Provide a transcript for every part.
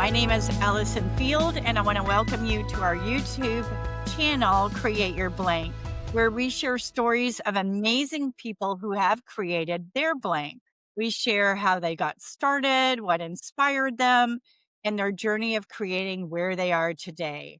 My name is Allison Field, and I want to welcome you to our YouTube channel, Create Your Blank, where we share stories of amazing people who have created their blank. We share how they got started, what inspired them, and their journey of creating where they are today.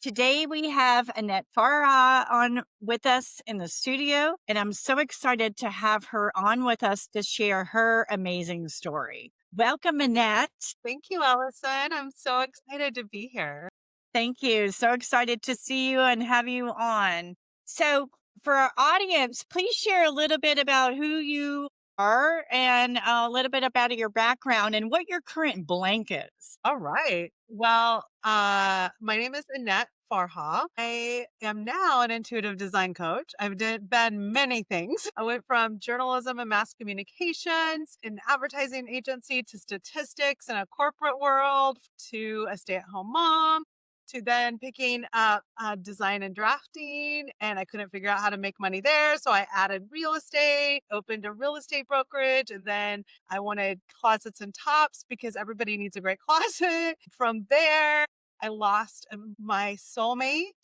Today, we have Annette Farha on with us in the studio, and I'm so excited to have her on with us to share her amazing story. Welcome, Annette. Thank you, Allison. I'm so excited to be here. Thank you. So excited to see you and have you on. So, for our audience, please share a little bit about who you are and a little bit about your background and what your current blank is. All right. Well, my name is Annette Farha. I am now an intuitive design coach. Been many things. I went from journalism and mass communications, an advertising agency, to statistics in a corporate world, to a stay-at-home mom, to then picking up design and drafting. And I couldn't figure out how to make money there. So I added real estate, opened a real estate brokerage, and then I wanted closets and tops because everybody needs a great closet. From there, I lost my soulmate,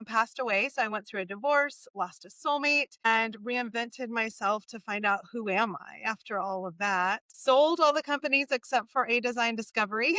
passed away. So I went through a divorce, lost a soulmate, and reinvented myself to find out who am I after all of that. Sold all the companies except for A Design Discovery.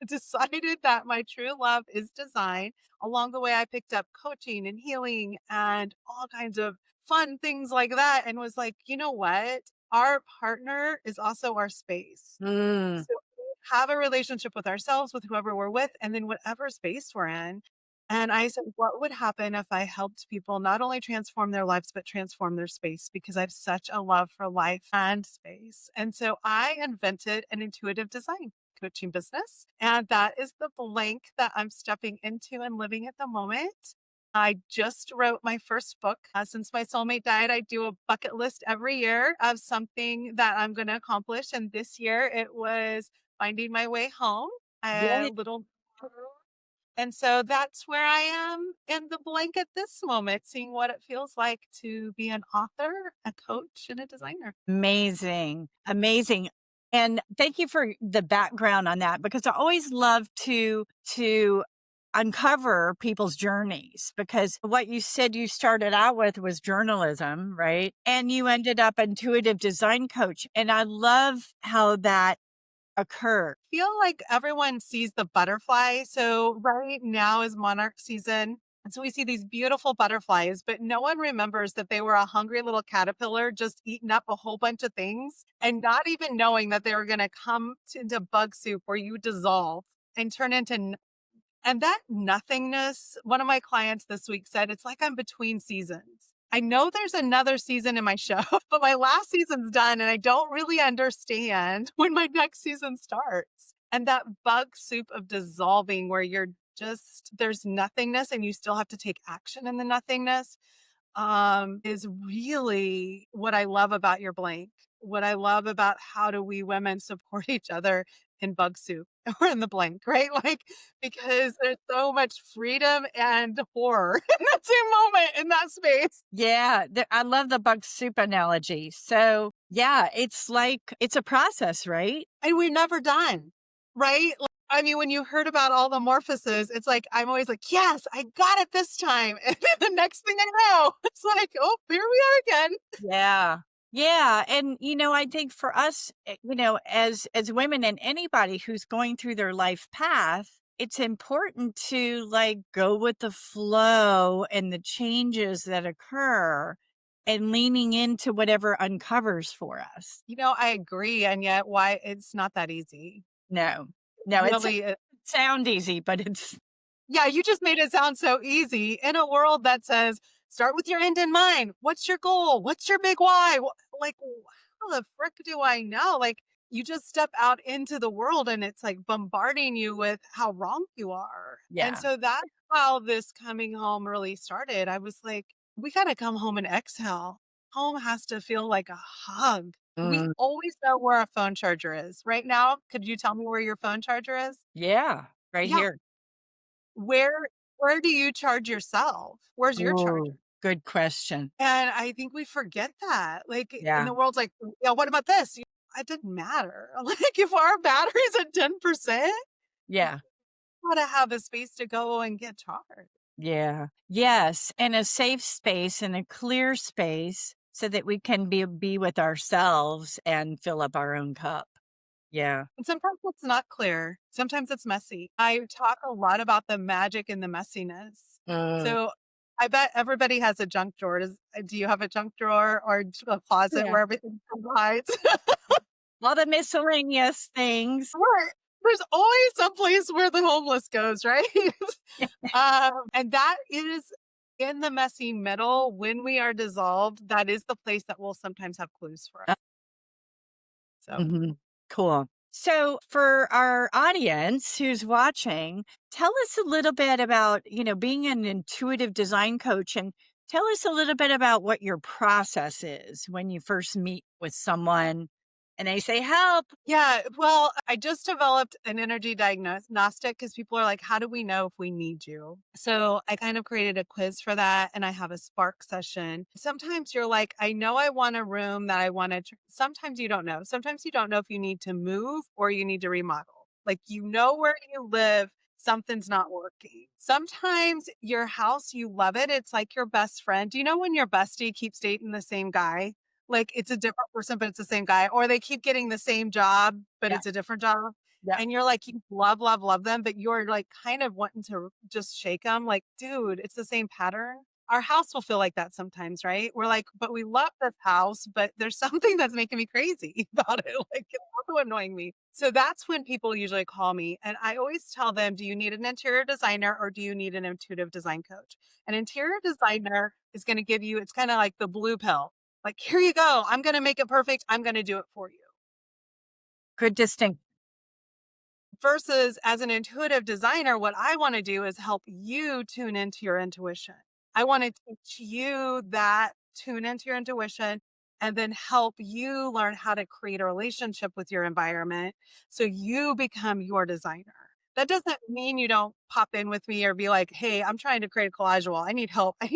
Decided that my true love is design. Along the way, I picked up coaching and healing and all kinds of fun things like that, and was like, you know what? Our partner is also our space. Mm, So we have a relationship with ourselves, with whoever we're with, and then whatever space we're in. And I said, what would happen if I helped people not only transform their lives, but transform their space? Because I have such a love for life and space. And so I invented an intuitive design coaching business. And that is the blank that I'm stepping into and living at the moment. I just wrote my first book. Since my soulmate died, I do a bucket list every year of something that I'm going to accomplish. And this year it was finding my way home, a yeah. little. And so that's where I am in the blank at this moment, seeing what it feels like to be an author, a coach, and a designer. Amazing. Amazing. And thank you for the background on that because I always love to uncover people's journeys because what you said you started out with was journalism, right? And you ended up intuitive design coach. And I love how that occurred. Feel like everyone sees the butterfly. So right now is monarch season. And so we see these beautiful butterflies, but no one remembers that they were a hungry little caterpillar just eating up a whole bunch of things and not even knowing that they were going to come into bug soup where you dissolve and turn into and that nothingness. One of my clients this week said, it's like I'm between seasons. I know there's another season in my show, but my last season's done and I don't really understand when my next season starts. And that bug soup of dissolving where there's nothingness and you still have to take action in the nothingness is really what I love about your blank. What I love about how do we women support each other in bug soup or in the blank, right? Like, because there's so much freedom and horror in that same moment, in that space. Yeah, I love the bug soup analogy. So, yeah, it's like it's a process, right? And we're never done, right? Like, I mean, when you heard about all the morphosis, it's like, I'm always like, yes, I got it this time. And then the next thing I know, it's like, oh, here we are again. Yeah. Yeah, and I think for us, as women and anybody who's going through their life path, it's important to like go with the flow and the changes that occur and leaning into whatever uncovers for us. I agree. And yet, why it's not that easy. No. No, it's Really, sound easy, but it's yeah, you just made it sound so easy in a world that says, start with your end in mind. What's your goal? What's your big why? Like, how the frick do I know? Like, you just step out into the world and it's like bombarding you with how wrong you are. And yeah. so that's how this coming home really started. I was like, we got to come home and exhale. Home has to feel like a hug. We Mm, always know where our phone charger is. Right now, could you tell me where your phone charger is? yeah, right Yeah, here. where do you charge yourself? Where's your charger? Oh, good question. And I think we forget that. Like, and Yeah. the world's like, yeah, what about this? It didn't matter. Like, if our battery's at 10%, Yeah. Gotta have a space to go and get charged. Yeah. Yes, and a safe space and a clear space so that we can be with ourselves and fill up our own cup. Yeah. And sometimes it's not clear. Sometimes it's messy. I talk a lot about the magic and the messiness. Mm, So I bet everybody has a junk drawer. Do you have a junk drawer or a closet yeah. where everything hides? All the miscellaneous things. Right. There's always some place where the homeless goes, right? And that is in the messy middle. When we are dissolved, that is the place that will sometimes have clues for us. So Mhm. Cool. So, for our audience who's watching, tell us a little bit about, being an intuitive design coach and tell us a little bit about what your process is when you first meet with someone and they say, help. yeah, well, I just developed an energy diagnostic because people are like, how do we know if we need you? So I kind of created a quiz for that and I have a spark session. Sometimes you're like, I know I want a room that I want to, sometimes you don't know. Sometimes you don't know if you need to move or you need to remodel. Like, you know where you live, something's not working. Sometimes your house, you love it. It's like your best friend. Do you know when your bestie keeps dating the same guy? Like, it's a different person, but it's the same guy, or they keep getting the same job, but Yeah. it's a different job. Yeah. And you're like, you love, love, love them, but you're like kind of wanting to just shake them. Like, dude, it's the same pattern. Our house will feel like that sometimes, right? We're like, but we love this house, but there's something that's making me crazy about it. Like, it's also annoying me. So that's when people usually call me. And I always tell them, do you need an interior designer or do you need an intuitive design coach? An interior designer is going to give you, it's kind of like the blue pill, like, here you go. I'm going to make it perfect. I'm going to do it for you. Good distinct. Versus as an intuitive designer, what I want to do is help you tune into your intuition. I want to teach you that, tune into your intuition, and then help you learn how to create a relationship with your environment so you become your designer. That doesn't mean you don't pop in with me or be like, hey, I'm trying to create a collage wall. I need help. I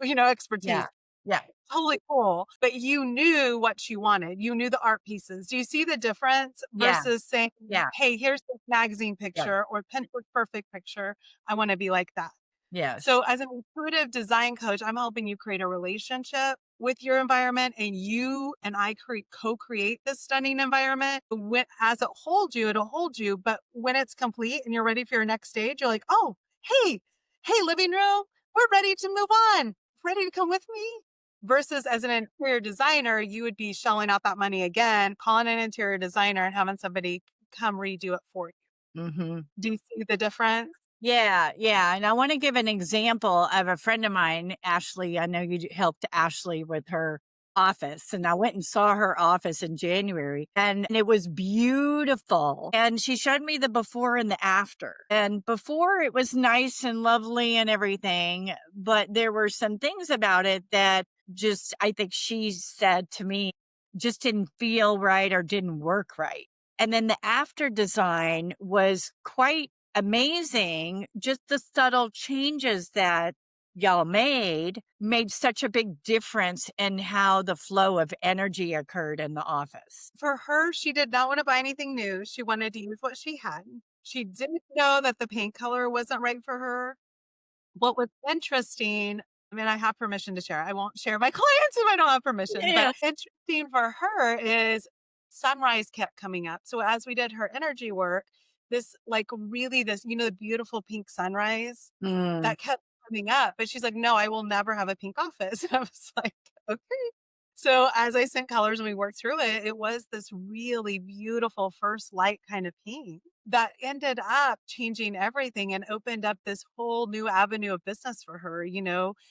need, expertise. Yeah. Yeah. Totally cool. But you knew what you wanted. You knew the art pieces. Do you see the difference Yeah. versus saying, Yeah. hey, here's this magazine Yeah. picture or Pinterest perfect picture. I want to be like that. Yes. So, as an intuitive design coach, I'm helping you create a relationship with your environment, and you and I co-create this stunning environment. As it holds you, it'll hold you. But when it's complete and you're ready for your next stage, you're like, oh, hey, hey, living room, we're ready to move on. Ready to come with me? Versus as an interior designer, you would be shelling out that money again, calling an interior designer and having somebody come redo it for you. Mhm. Do you see the difference? Yeah, yeah, and I wanna give an example of a friend of mine, Ashley. I know helped Ashley with her office, and I went and saw her office in January, and it was beautiful, and she showed me the before and the after, and before it was nice and lovely and everything, but there were some things about it that just I think she said to me, just didn't feel right or didn't work right. And then the after design was quite amazing. Just the subtle changes that y'all made such a big difference in how the flow of energy occurred in the office. For her, she did not want to buy anything new. She wanted to use what she had. She didn't know that the paint color wasn't right for her. What was interesting, I mean, I have permission to share. I won't share my clients if I don't have permission, but Yeah. interesting for her is sunrise kept coming up. So as we did her energy work, this like really this, the beautiful pink sunrise Mm, that kept coming up. But she's like, no, I will never have a pink office. And I was like, okay. So as I sent colors and we worked through it, it was this really beautiful first light kind of pink that ended up changing everything and opened up this whole new avenue of business for her,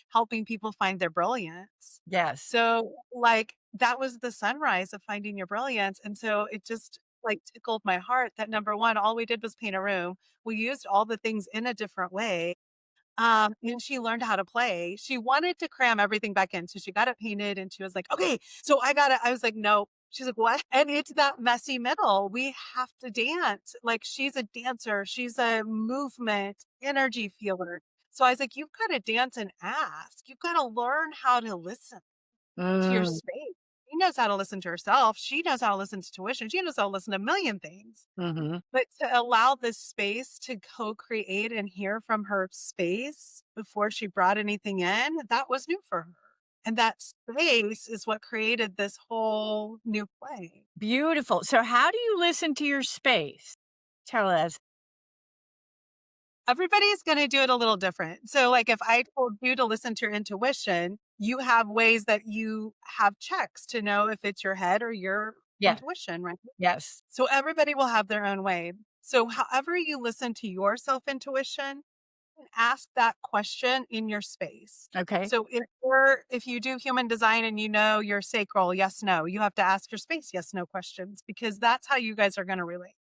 helping people find their brilliance. yes. So like that was the sunrise of finding your brilliance. And so it just like tickled my heart that number one, all we did was paint a room. We used all the things in a different way, and she learned how to play. She wanted to cram everything back in. So she got it painted and she was like, okay, so I got it. I was like, no. She's like, what? And it's that messy middle. We have to dance. Like, she's a dancer. She's a movement energy feeler. So I was like, you've got to dance and ask. You've got to learn how to listen to your Mm, space. knows how to listen to herself. She knows how to listen to tuition. She knows how to listen to a million things. Hmm. But to allow this space to co-create and hear from her space before she brought anything in, that was new for her. And that space is what created this whole new play. Beautiful. So, how do you listen to your space? Tell us. Everybody's going to do it a little different. So, like if I told you to listen to your intuition, you have ways that you have checks to know if it's your head or your Yes. intuition, right? Yes. So, everybody will have their own way. So, however you listen to your self intuition, ask that question in your space. Okay. So if you do human design and you know your sacral, yes, no, you have to ask your space yes, no questions because that's how you guys are going to relate.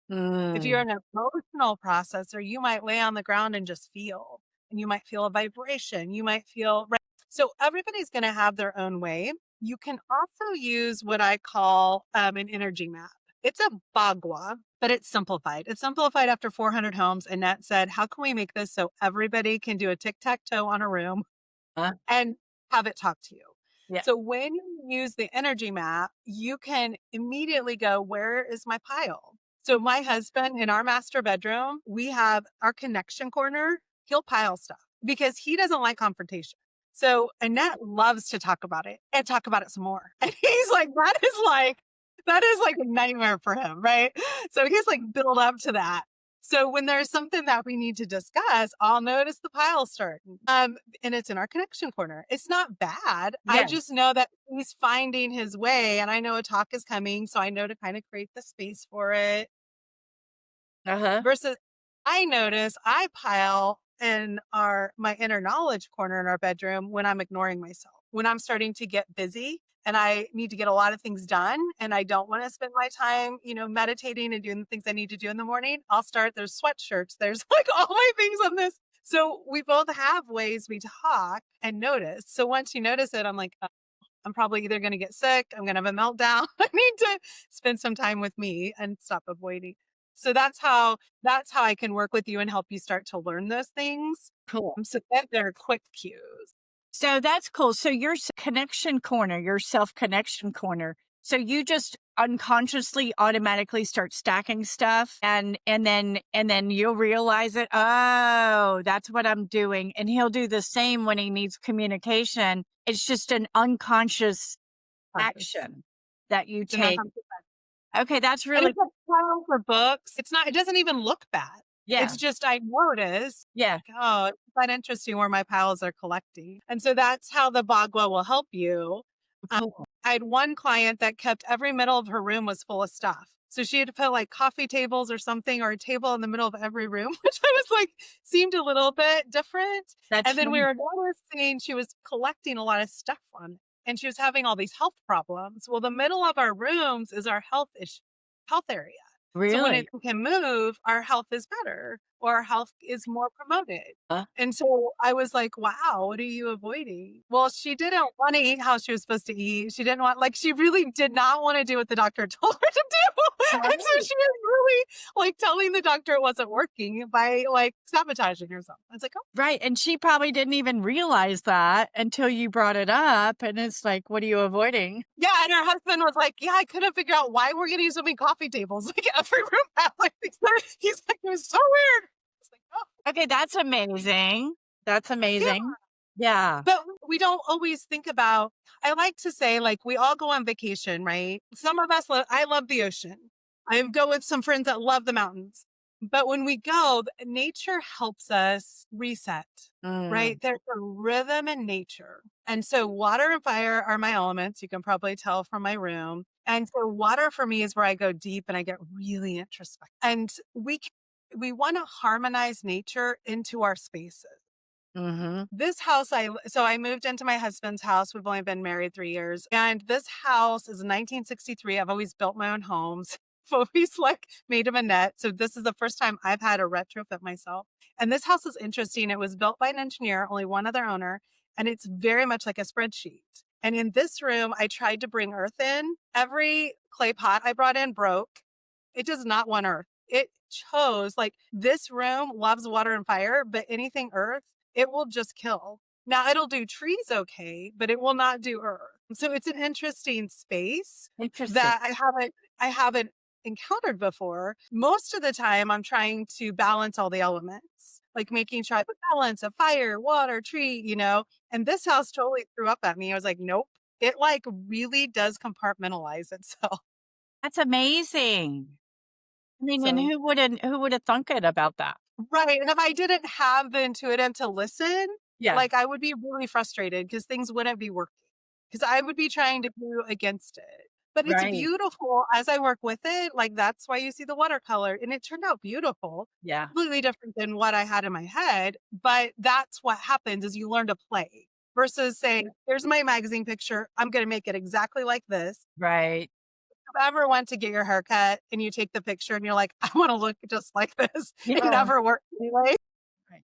If you're Mm. an emotional processor, you might lay on the ground and just feel, and you might feel a vibration. You might feel right. So everybody's going to have their own way. You can also use what I call an energy map. It's a bagua, but it's simplified. It's simplified after 400 homes. And Annette said, how can we make this so everybody can do a tic-tac-toe on a room Uh, and have it talk to you? yeah. So when you use the energy map, you can immediately go, where is my pile? So my husband in our master bedroom, we have our connection corner. He'll pile stuff because he doesn't like confrontation. So Annette loves to talk about it and talk about it some more. And he's like, that is like a nightmare for him, right? So he's like build up to that. So when there's something that we need to discuss, I'll notice the pile start. And it's in our connection corner. It's not bad. I Yes. just know that he's finding his way and I know a talk is coming. So I know to kind of create the space for it Uh huh. versus I notice I pile in my inner knowledge corner in our bedroom when I'm ignoring myself, when I'm starting to get busy and I need to get a lot of things done and I don't want to spend my time, meditating and doing the things I need to do in the morning. There's sweatshirts, there's like all my things on this. So we both have ways we talk and notice. So once you notice it, I'm like, I'm probably either going to get sick, I'm going to have a meltdown. I need to spend some time with me and stop avoiding. So that's how I can work with you and help you start to learn those things. Cool. So that they're quick cues. So that's cool. So your connection corner, your self connection corner. So you just unconsciously automatically start stacking stuff and then you'll realize it. Oh, that's what I'm doing. And he'll do the same when he needs communication. It's just an unconscious Conscious. action that you It's an take. Okay, that's And really it's a file for books. It doesn't even look bad. yeah. It's just I notice, Yeah. oh, it's quite interesting where my piles are collecting. And so that's how the Bagua will help you. Um, Cool. I had one client that kept every middle of her room was full of stuff. So she had to put like coffee tables or something or a table in the middle of every room, which I was like, seemed a little bit different. That's And then we fun. were noticing she was collecting a lot of stuff on it and she was having all these health problems. Well, the middle of our rooms is our health area. So when it Really? can move, our health is better or our health is more promoted. Huh? And so I was like, wow, what are you avoiding? Well, she didn't want to eat how she was supposed to eat. She didn't want, like, she really did not want to do what the doctor told her to do. And so Right. she was really like telling the doctor it wasn't working by like sabotaging herself. I was like, oh, Right. And she probably didn't even realize that until you brought it up. And it's like, what are you avoiding? yeah. And her husband was like, yeah, I couldn't figure out why we're getting so many coffee tables. Like every room had like these. He's like, it was so weird. I was like, oh. Okay, that's amazing. That's amazing. Yeah. But we don't always think about, I like to say, like, we all go on vacation, right? Some of us, I love the ocean. I go with some friends that love the mountains. But when we go, nature helps us reset, Mm, right? There's a rhythm in nature. And so water and fire are my elements. You can probably tell from my room. And so water for me is where I go deep and I get really introspective. And we want to harmonize nature into our spaces. mhm. This house, I moved into my husband's house. We've only been married 3 years. And this house is 1963. I've always built my own homes. I've always like made them a net. So this is the first time I've had a retrofit myself. And this house is interesting. It was built by an engineer, only one other owner. And it's very much like a spreadsheet. And in this room, I tried to bring earth in. Every clay pot I brought in broke. It does not want earth. It chose like this room loves water and fire, but anything earth, it will just kill. Now it'll do trees okay, but it will not do earth. So it's an interesting space Interesting. that I haven't encountered before. Most of the time I'm trying to balance all the elements, like making sure I have a balance of fire, water, tree, and this house totally threw up at me. I was like, nope. It like really does compartmentalize itself. That's amazing. I mean, and So who would have thunk it about that? right. And if I didn't have the intuitive to listen, Yeah, like I would be really frustrated because things wouldn't be working. Because I would be trying to do against it. But it's right. beautiful as I work with it, like, that's why you see the watercolor, and it turned out beautiful, Yeah, completely different than what I had in my head, but that's what happens is you learn to play versus saying, "Here's my magazine picture, I'm gonna make it exactly like this." right. If you ever went to get your haircut and you take the picture and you're like, "I wanna look just like this," it Yeah. never works anyway. Right.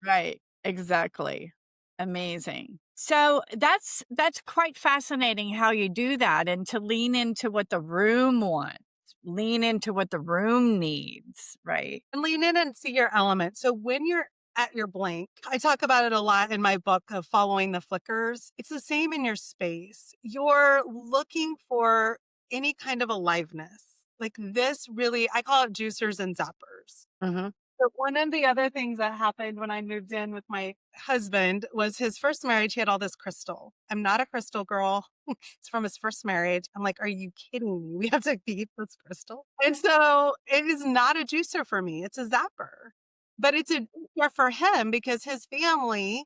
Right. Exactly. Amazing. So that's quite fascinating how you do that and to lean into what the room wants, lean into what the room needs, right? And lean in and see your element. So when you're at your blank, I talk about it a lot in my book of following the flickers. It's the same in your space. You're looking for any kind of aliveness. Like this really, I call it juicers and zappers. Mhm. So one of the other things that happened when I moved in with my husband was his first marriage. He had all this crystal. I'm not a crystal girl. It's from his first marriage. I'm like, are you kidding me? We have to keep this crystal. And so it is not a juicer for me. It's a zapper, but it's a juicer for him because his family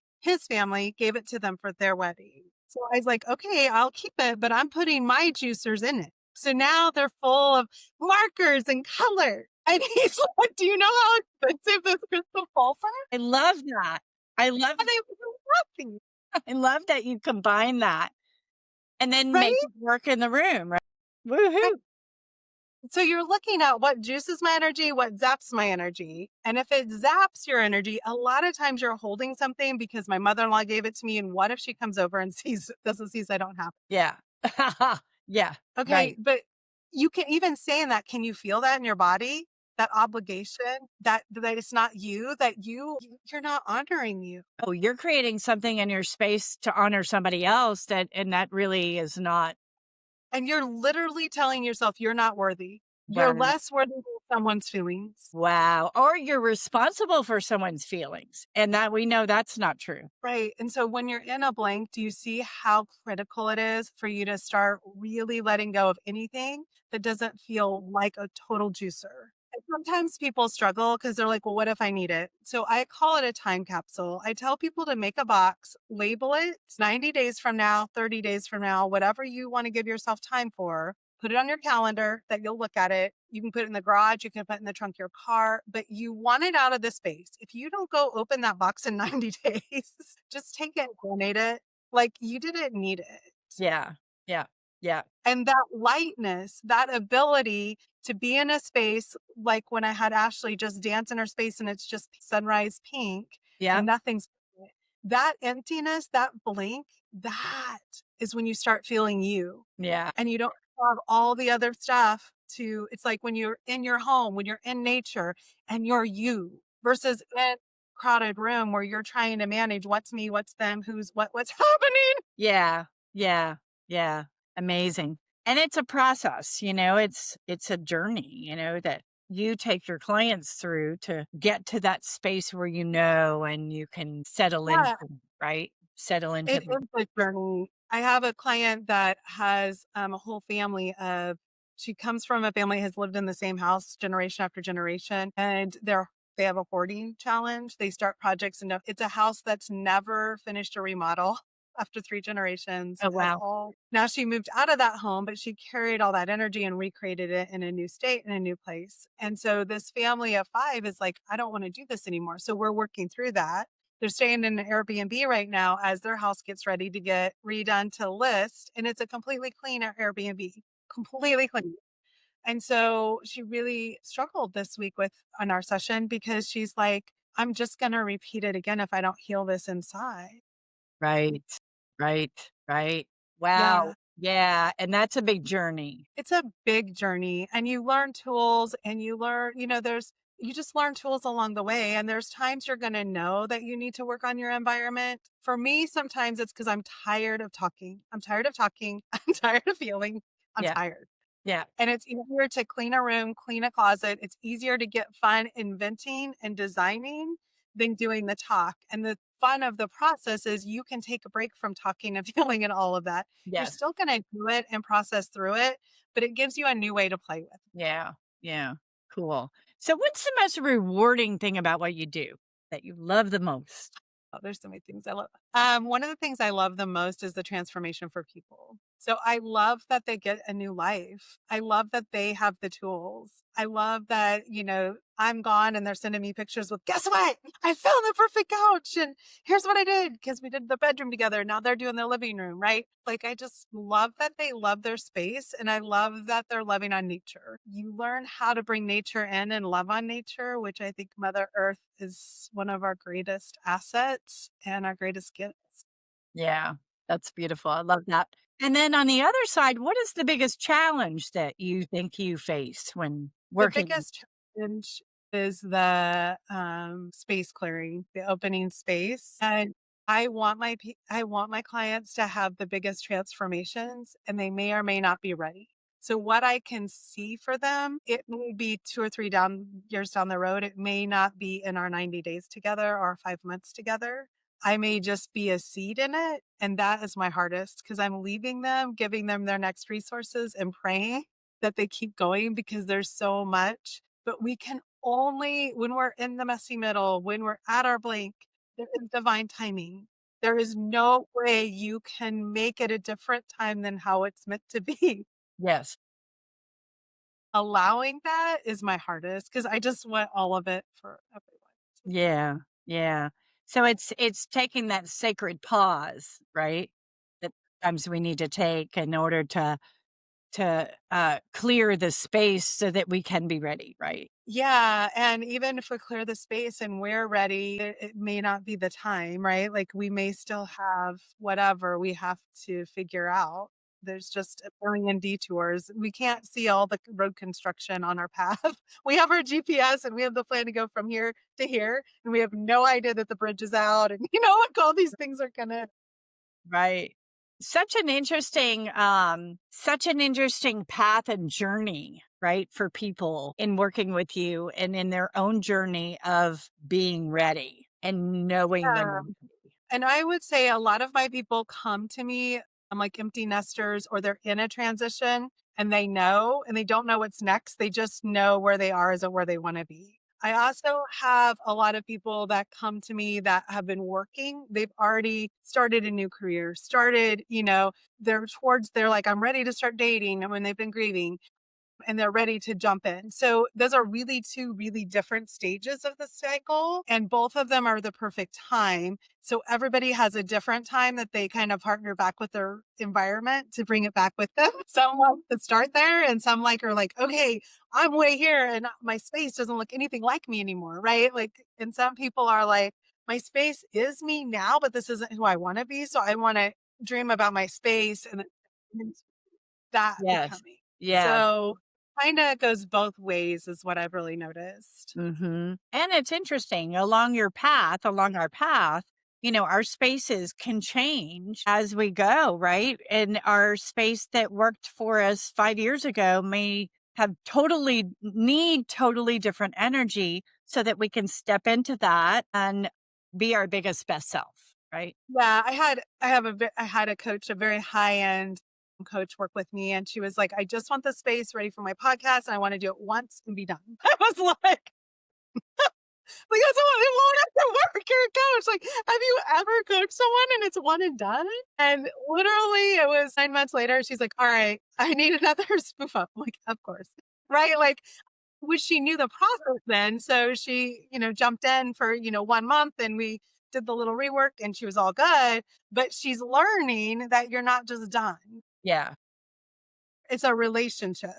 gave it to them for their wedding. So I was like, okay, I'll keep it, but I'm putting my juicers in it. So now they're full of markers and color. And he's like, "Do you know how expensive this crystal balls are?" I love that. I love And I was laughing, I love that you combine that and then make right? it work in the room, right? And Woohoo. so you're looking at what juices my energy, what zaps my energy. And if it zaps your energy, a lot of times you're holding something because my mother-in-law gave it to me. And what if she comes over and sees I don't have Yeah. Yeah, it? Okay, right. but you can even say in that, can you feel that in your body? That obligation, that it's not you, that you're not honoring you. Oh, you're creating something in your space to honor somebody else that really is not And you're literally telling yourself you're not worthy. You're wow. less worthy than someone's feelings. Wow. Or you're responsible for someone's feelings, and that we know that's not true. Right. And so when you're in a blank, do you see how critical it is for you to start really letting go of anything that doesn't feel like a total juicer? And sometimes people struggle because they're like, well, what if I need it? So I call it a time capsule. I tell people to make a box, label it. It's 90 days from now, 30 days from now, whatever you want to give yourself time for. Put it on your calendar that you'll look at it. You can put it in the garage, you can put it in the trunk of your car, but you want it out of the space. If you don't go open that box in 90 days, just take it and donate it. Like you didn't need it. Yeah. Yeah. Yeah. And that lightness, that ability to be in a space like when I had Ashley just dance in her space and it's just sunrise pink Yeah. and nothing's that emptiness, that blank, that is when you start feeling you Yeah. and you don't have all the other stuff to it's like when you're in your home, when you're in nature and you're you versus in a crowded room where you're trying to manage what's me, what's them, who's what's happening. Yeah. Yeah. Yeah. Amazing. And it's a process, it's a journey, that you take your clients through to get to that space where and you can settle into, Yeah, right? Settle into it the is a journey. I have a client that has a whole family of she comes from a family has lived in the same house generation after generation and they have a hoarding challenge. They start projects and it's a house that's never finished a remodel after 3 generations. oh, It has wow. all now she moved out of that home, but she carried all that energy and recreated it in a new state in a new place. And so this family of 5 is like, I don't want to do this anymore. So we're working through that. They're staying in an Airbnb right now as their house gets ready to get redone to list, and it's a completely clean Airbnb, completely clean. And so she really struggled this week with on our session because she's like, I'm just going to repeat it again if I don't heal this inside. Right. Right. Right. Wow. Yeah. Yeah. And that's a big journey. It's a big journey and you learn tools and you learn, there's you just learn tools along the way. And there's times you're going to know that you need to work on your environment. For me, sometimes it's because I'm tired of talking. I'm tired of talking. I'm tired of feeling. I'm Yeah. tired. Yeah. And it's easier to clean a room, clean a closet. It's easier to get fun inventing and designing than doing the talk. And the fun of the process is you can take a break from talking and feeling and all of that. You're Yes. still going to do it and process through it, but it gives you a new way to play with. Yeah. Yeah. Cool. So what's the most rewarding thing about what you do that you love the most? Oh, there's so many things I love. One of the things I love the most is the transformation for people. So I love that they get a new life. I love that they have the tools. I love that, I'm gone and they're sending me pictures with, guess what? I found the perfect couch. And here's what I did because we did the bedroom together. Now they're doing the living room, right? Like, I just love that they love their space. And I love that they're loving on nature. You learn how to bring nature in and love on nature, which I think Mother Earth is one of our greatest assets and our greatest gifts. Yeah. That's beautiful. I love that. And then on the other side, what is the biggest challenge that you think you face when The working? biggest challenge is the, space clearing, the opening space, and I want my clients to have the biggest transformations, and they may or may not be ready. So what I can see for them, it may be 2 or 3 years down the road. It may not be in our 90 days together or 5 months together. I may just be a seed in it, and that is my hardest because 'cause I'm leaving them, giving them their next resources, and praying that they keep going because there's so much. But we can only, when we're in the messy middle, when we're at our blank, there is divine timing. There is no way you can make it a different time than how it's meant to be. Yes. Allowing that is my hardest because I just want all of it for everyone. Yeah. Yeah. So it's taking that sacred pause, right? That sometimes we need to take in order to clear the space so that we can be ready, right? Yeah, and even if we clear the space and we're ready, it may not be the time, right? Like, we may still have whatever we have to figure out. There's just a billion detours. We can't see all the road construction on our path. We have our GPS and we have the plan to go from here to here, and we have no idea that the bridge is out and like all these things are gonna. Right. Such an interesting path and journey, right, for people in working with you and in their own journey of being ready and knowing when they're Yeah. ready. And I would say a lot of my people come to me, like empty nesters or they're in a transition and they know and they don't know what's next. They just know where they are isn't where they want to be. I also have a lot of people that come to me that have been working. They've already started a new career, they're like, I'm ready to start dating and when they've been grieving and they're ready to jump in. So those are really two really different stages of the cycle. And both of them are the perfect time. So everybody has a different time that they kind of partner back with their environment to bring it back with them. Some want to start there and some are like, okay, I'm way here and my space doesn't look anything like me anymore. Right. Like, and some people are like, my space is me now, but this isn't who I want to be. So I want to dream about my space and that Yes. becoming. Yeah. So, kinda goes both ways is what I've really noticed. Mhm. And it's interesting along our path, our spaces can change as we go, right? And our space that worked for us 5 years ago may have need totally different energy so that we can step into that and be our biggest best self, right? Yeah, I had a coach, a very high-end coach work with me, and she was like, "I just want the space ready for my podcast, and I wanna do it once and be done." I was that's all it won't have to work. You're a coach. Like, have you ever coached someone and it's one and done? And literally, it was 9 months later. She's like, "All right, I need another spoof up." I'm like, of course, right? Like, which she knew the process then, so she jumped in for 1 month, and we did the little rework, and she was all good. But she's learning that you're not just done. Yeah. It's a relationship.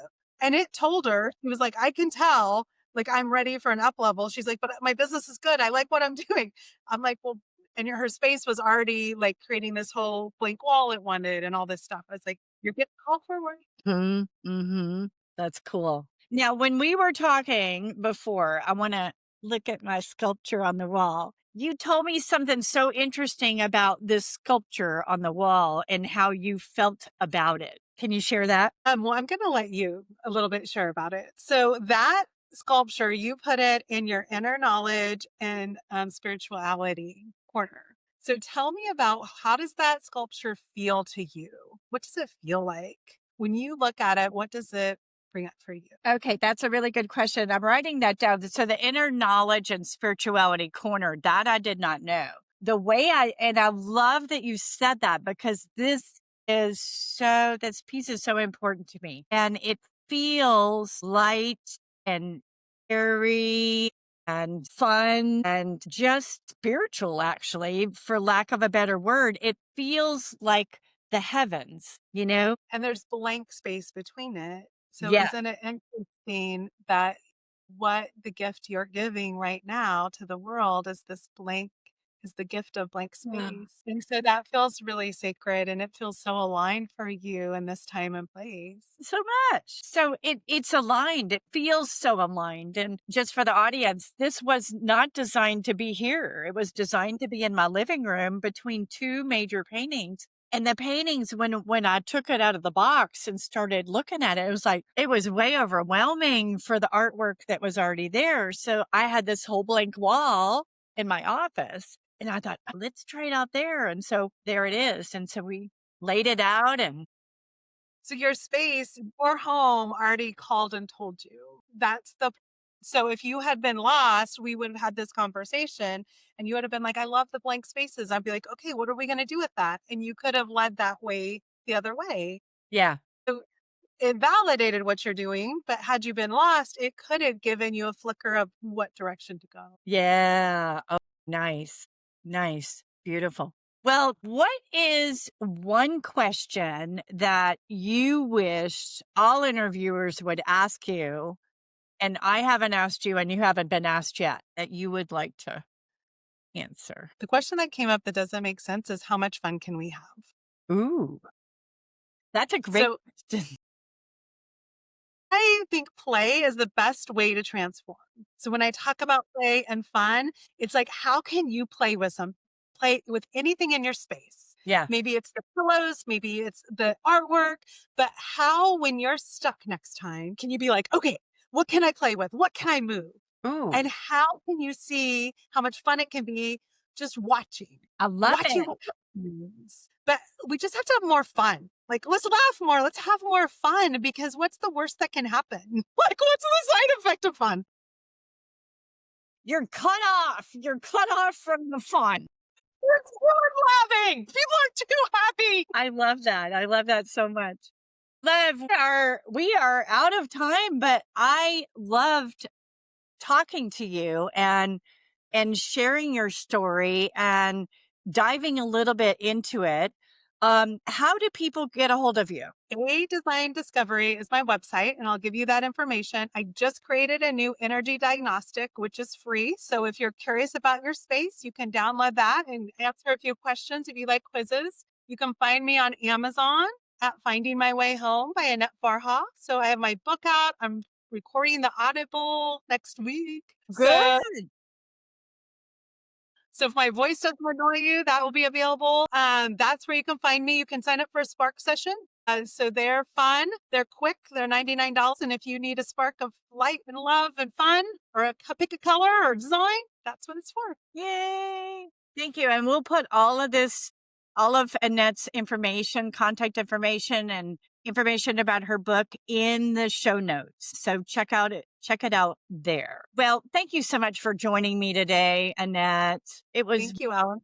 And it told her, she was like, "I can tell, like, I'm ready for an up level." She's like, "But my business is good. I like what I'm doing." I'm like, "Well," and her space was already like creating this whole blank wall it wanted and all this stuff. I was like, "You're getting called forward." Mhm. Mhm. That's cool. Now, when we were talking before, I want to look at my sculpture on the wall. You told me something so interesting about this sculpture on the wall and how you felt about it. Can you share that? Well, I'm going to let you a little bit share about it. So that sculpture, you put it in your inner knowledge and spirituality corner. So tell me about, how does that sculpture feel to you? What does it feel like when you look at it? What does it bring up for you? Okay, that's a really good question. I'm writing that down. So the inner knowledge and spirituality corner, that I did not know. The way and I love that you said that because this piece is so important to me. And it feels light and airy and fun and just spiritual, actually, for lack of a better word. It feels like the heavens, you know? And there's blank space between it. So Yeah. isn't it interesting that what the gift you're giving right now to the world is the gift of blank space. And so that feels really sacred and it feels so aligned for you in this time and place. So much. So it's aligned. It feels so aligned. And just for the audience, this was not designed to be here. It was designed to be in my living room between two major paintings. And the paintings, when I took it out of the box and started looking at it, it was like it was way overwhelming for the artwork that was already there. So I had this whole blank wall in my office. And I thought, let's try it out there. And so there it is. And so we laid it out and So your space, your home already called and told you. So if you had been lost, we would have had this conversation and you would have been like, I love the blank spaces. I'd be like, okay, what are we going to do with that? And you could have led that way the other way. yeah. So it validated what you're doing, but had you been lost, it could have given you a flicker of what direction to go. Yeah. Oh, nice. Nice. Beautiful. Well, what is one question that you wish all interviewers would ask you, and I haven't asked you and you haven't been asked yet, that you would like to answer? The question that came up that doesn't make sense is, how much fun can we have? Ooh, that's a great So question. I think play is the best way to transform. So when I talk about play and fun, it's like, how can you play with anything in your space? Yeah. Maybe it's the pillows, maybe it's the artwork, but how, when you're stuck next time, can you be like, okay, what can I play with? What can I move? Ooh, And how can you see how much fun it can be just watching, I love watching it. what happens. But we just have to have more fun. Like, let's laugh more. Let's have more fun, because what's the worst that can happen? Like, what's the side effect of fun? You're cut off. You're cut off from the fun. We're laughing. People are too happy. I love that. I love that so much. Lev, we are out of time, but I loved talking to you and sharing your story and diving a little bit into it. How do people get a hold of you? A Design Discovery is my website, and I'll give you that information. I just created a new energy diagnostic, which is free. So if you're curious about your space, you can download that and answer a few questions if you like quizzes. You can find me on Amazon at Finding My Way Home by Annette Farha. So I have my book out. I'm recording the Audible next week. Good. So if my voice doesn't annoy you, that will be available. That's where you can find me. You can sign up for a spark session. So they're fun, they're quick, they're $99. And if you need a spark of light and love and fun, or pick a color or design, that's what it's for. Yay. Thank you. And we'll put all of this, all of Annette's information, contact information, and information about her book in the show notes. So check it out there. Well, thank you so much for joining me today, Annette. It was Thank you, Ellen.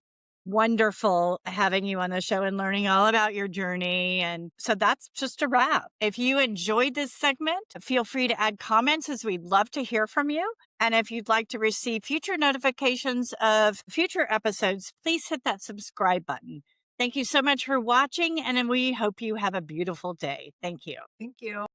wonderful having you on the show and learning all about your journey. And so that's just a wrap. If you enjoyed this segment, feel free to add comments, as we'd love to hear from you. And if you'd like to receive future notifications of future episodes, please hit that subscribe button. Thank you so much for watching, and we hope you have a beautiful day. Thank you. Thank you.